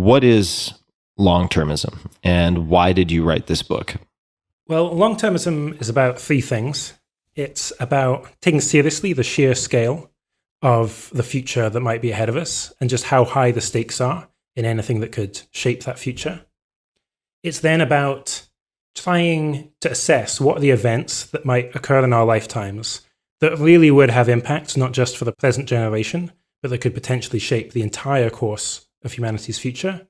what is long-termism, and why did you write this book? Well, long-termism is about three things. It's about taking seriously the sheer scale of the future that might be ahead of us and just how high the stakes are in anything that could shape that future. It's then about trying to assess what are the events that might occur in our lifetimes that really would have impacts, not just for the present generation, but that could potentially shape the entire course of humanity's future.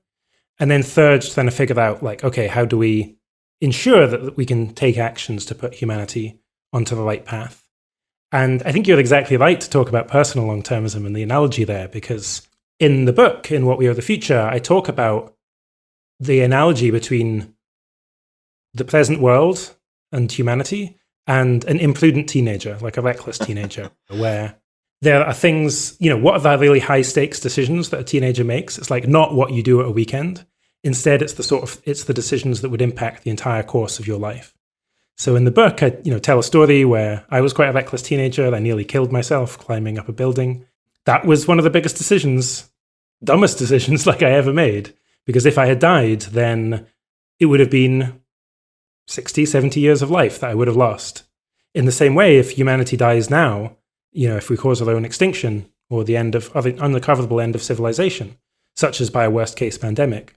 And then third, trying to figure out, like, okay, how do we ensure that we can take actions to put humanity onto the right path? And I think you're exactly right to talk about personal long-termism and the analogy there, because in the book, in What We Owe the Future, I talk about the analogy between the present world and humanity and an imprudent teenager, like a reckless teenager, where there are things, what are the really high stakes decisions that a teenager makes? It's like not what you do at a weekend. Instead, it's the decisions that would impact the entire course of your life. So in the book, I tell a story where I was quite a reckless teenager. I nearly killed myself climbing up a building. That was one of the biggest decisions, dumbest decisions like I ever made. Because if I had died, then it would have been 60, 70 years of life that I would have lost. In the same way, if humanity dies now, if we cause our own extinction or the unrecoverable end of civilization, such as by a worst-case pandemic,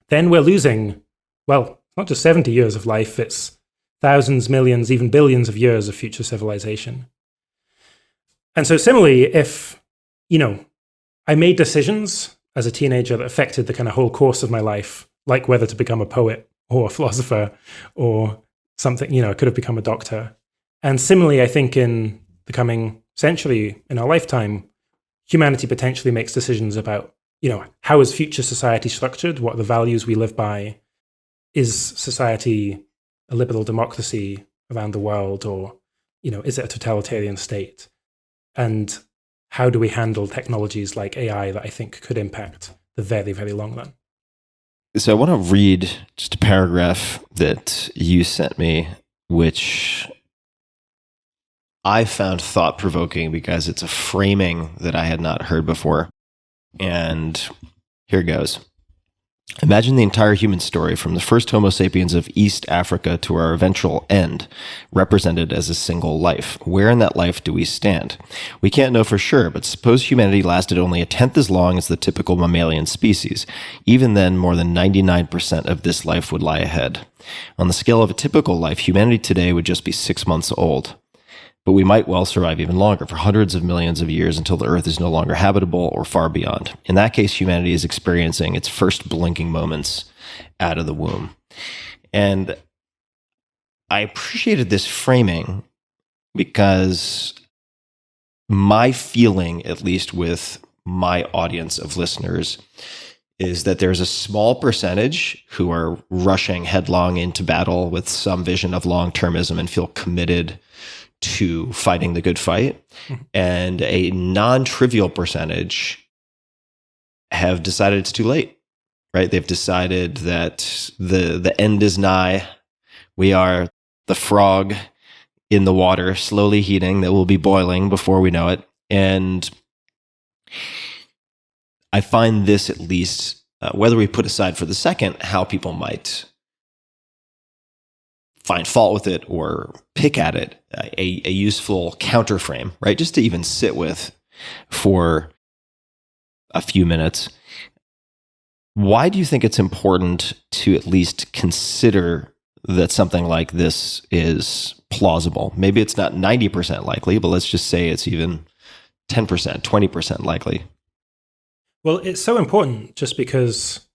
then we're losing, well, not just 70 years of life, it's thousands, millions, even billions of years of future civilization. And so similarly, if, I made decisions as a teenager that affected the kind of whole course of my life, like whether to become a poet or a philosopher or something, I could have become a doctor. And similarly, I think in the coming century, in our lifetime, humanity potentially makes decisions about, how is future society structured? What are the values we live by? Is society a liberal democracy around the world, or, is it a totalitarian state? And how do we handle technologies like AI that I think could impact the very, very long run? So I want to read just a paragraph that you sent me, which I found thought-provoking because it's a framing that I had not heard before. And here goes. Imagine the entire human story from the first Homo sapiens of East Africa to our eventual end, represented as a single life. Where in that life do we stand? We can't know for sure, but suppose humanity lasted only a tenth as long as the typical mammalian species. Even then, more than 99% of this life would lie ahead. On the scale of a typical life, humanity today would just be 6 months old. But we might well survive even longer, for hundreds of millions of years, until the Earth is no longer habitable or far beyond. In that case, humanity is experiencing its first blinking moments out of the womb. And I appreciated this framing because my feeling, at least with my audience of listeners, is that there's a small percentage who are rushing headlong into battle with some vision of long-termism and feel committed to fighting the good fight, and a non-trivial percentage have decided it's too late, right? They've decided that the end is nigh. We are the frog in the water, slowly heating, that will be boiling before we know it. And I find this, at least, whether we put aside for the second how people might find fault with it or pick at it, a useful counterframe, right? Just to even sit with for a few minutes. Why do you think it's important to at least consider that something like this is plausible? Maybe it's not 90% likely, but let's just say it's even 10%, 20% likely. Well, it's so important just because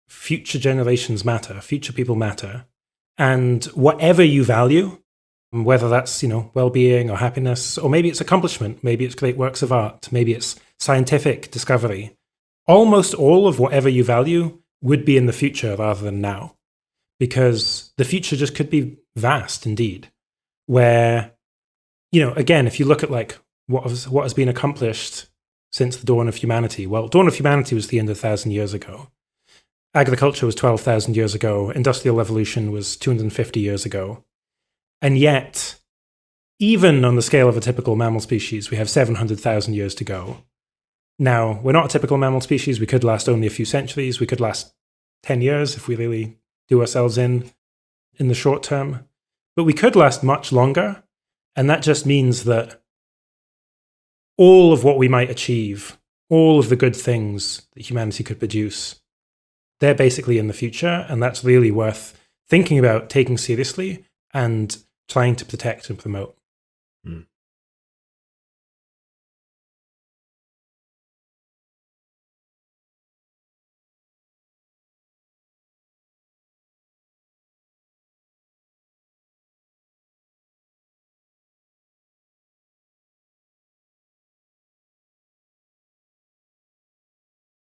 future generations matter, future people matter. And whatever you value, whether that's, well-being or happiness, or maybe it's accomplishment, maybe it's great works of art, maybe it's scientific discovery, almost all of whatever you value would be in the future rather than now. Because the future just could be vast indeed, where, again, if you look at like what has been accomplished since the dawn of humanity, well, dawn of humanity was 300,000 years ago. Agriculture was 12,000 years ago. Industrial revolution was 250 years ago. And yet, even on the scale of a typical mammal species, we have 700,000 years to go. Now, we're not a typical mammal species. We could last only a few centuries. We could last 10 years if we really do ourselves in the short term. But we could last much longer. And that just means that all of what we might achieve, all of the good things that humanity could produce, they're basically in the future. And that's really worth thinking about, taking seriously, and trying to protect and promote.